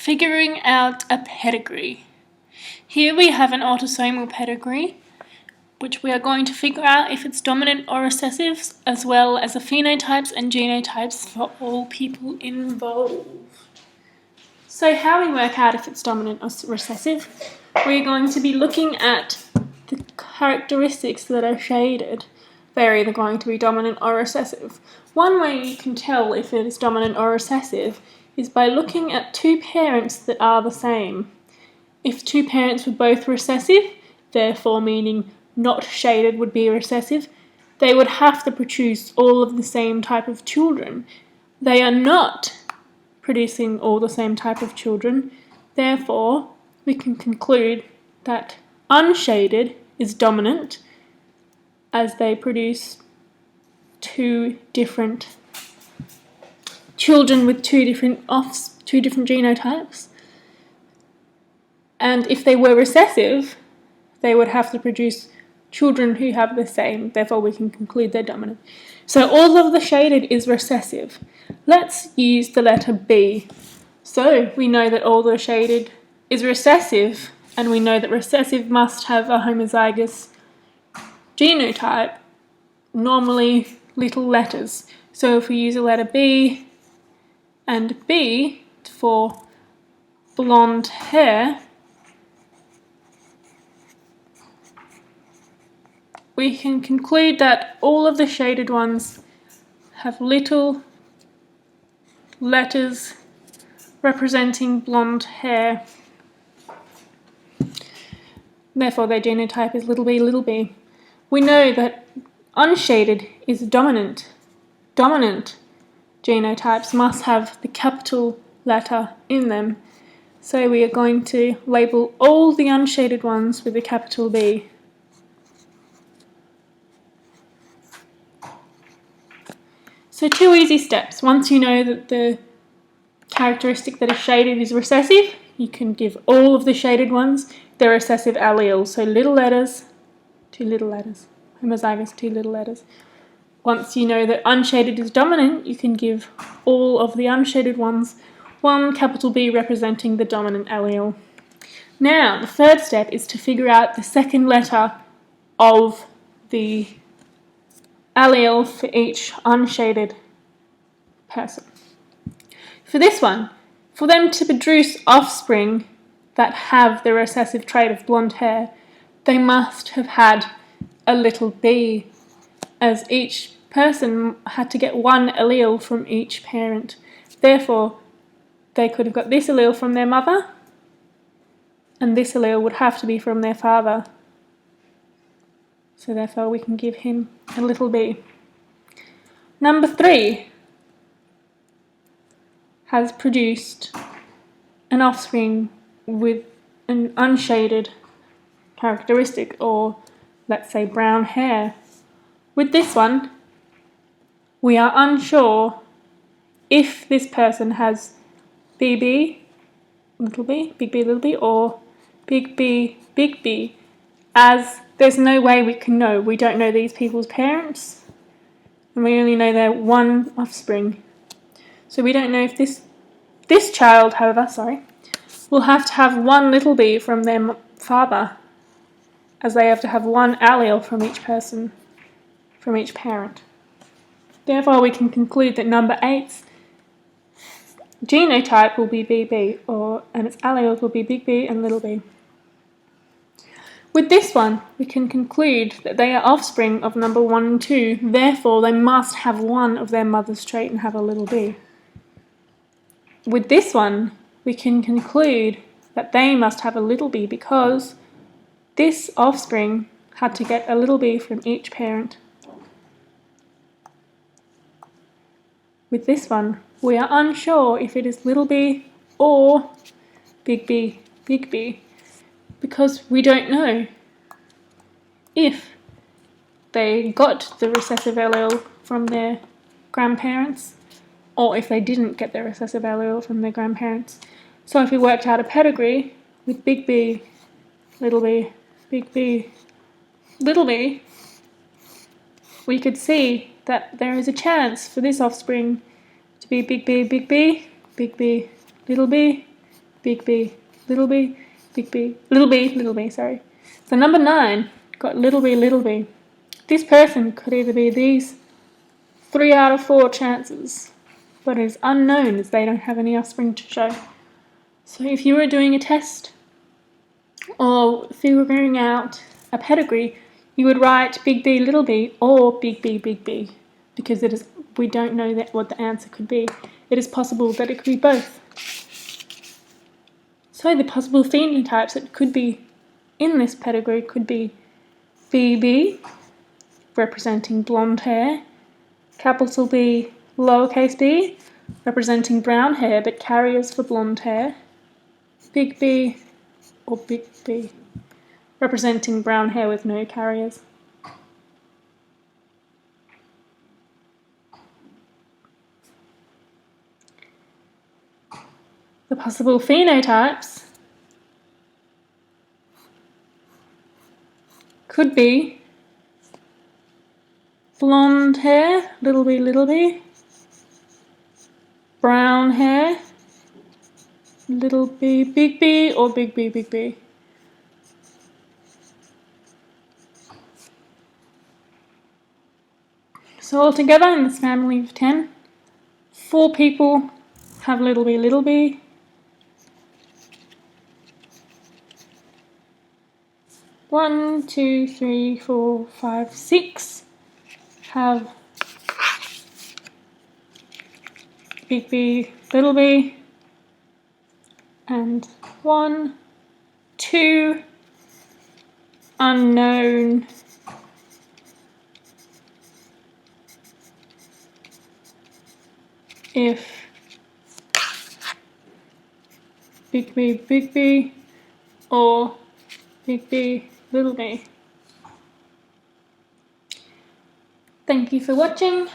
Figuring out a pedigree. Here we have an autosomal pedigree, which we are going to figure out if it's dominant or recessive, as well as the phenotypes and genotypes for all people involved. So how we work out if it's dominant or recessive, we're going to be looking at the characteristics that are shaded. They're either going to be dominant or recessive. One way you can tell if it is dominant or recessive is by looking at two parents that are the same. If two parents were both recessive, therefore meaning not shaded would be recessive, they would have to produce all of the same type of children. They are not producing all the same type of children, therefore we can conclude that unshaded is dominant as they produce two different children with two different genotypes. And if they were recessive, they would have to produce children who have the same, therefore we can conclude they're dominant. So all of the shaded is recessive. Let's use the letter B. So we know that all the shaded is recessive, and we know that recessive must have a homozygous genotype, normally little letters. So if we use a letter B and B for blonde hair, we can conclude that all of the shaded ones have little letters representing blonde hair. Therefore their genotype is little b, little b. We know that unshaded is dominant. Dominant genotypes must have the capital letter in them. So we are going to label all the unshaded ones with a capital B. So two easy steps. Once you know that the characteristic that is shaded is recessive, you can give all of the shaded ones their recessive allele. So little letters, two little letters, homozygous, two little letters. Once you know that unshaded is dominant, you can give all of the unshaded ones one capital B representing the dominant allele. Now, the third step is to figure out the second letter of the allele for each unshaded person. For this one, for them to produce offspring that have the recessive trait of blonde hair, they must have had a little b, as each person had to get one allele from each parent. Therefore, they could have got this allele from their mother, and this allele would have to be from their father. So therefore we can give him a little b. Number 3 has produced an offspring with an unshaded characteristic, or let's say brown hair. With this one, we are unsure if this person has BB, little b, big B, little b, or big B, big B, as there's no way we can know. We don't know these people's parents, and we only know their one offspring. So we don't know if this child, however, will have to have one little b from their father, as they have to have one allele from each person, from each parent. Therefore, we can conclude that number 8's genotype will be BB, and its alleles will be big B and little b. With this one, we can conclude that they are offspring of number 1 and 2, therefore they must have one of their mother's trait and have a little b. With this one, we can conclude that they must have a little b because this offspring had to get a little b from each parent. With this one, we are unsure if it is little b or big B, big B, because we don't know if they got the recessive allele from their grandparents or if they didn't get their recessive allele from their grandparents. So if we worked out a pedigree with big B, little b, big B, little b, we could see that there is a chance for this offspring to be big B, big B, big B, little b, big B, little b, big B, little b, sorry. So number 9 got little b. This person could either be these 3 out of 4 chances, but it is unknown as they don't have any offspring to show. So if you were doing a test or figuring out a pedigree, you would write big B, little b, or big B, because we don't know what the answer could be. It is possible that it could be both. So the possible phenotypes that could be in this pedigree could be BB, representing blonde hair, capital B, lowercase b, representing brown hair but carriers for blonde hair, big B or big B, representing brown hair with no carriers. The possible phenotypes could be blonde hair, little b, brown hair, little b, big B, or big B. So altogether in this family of 10, 4 people have little b. 1, 2, 3, 4, 5, 6 have big B, little b, and 1, 2 unknown if big B or big B, little b. Thank you for watching.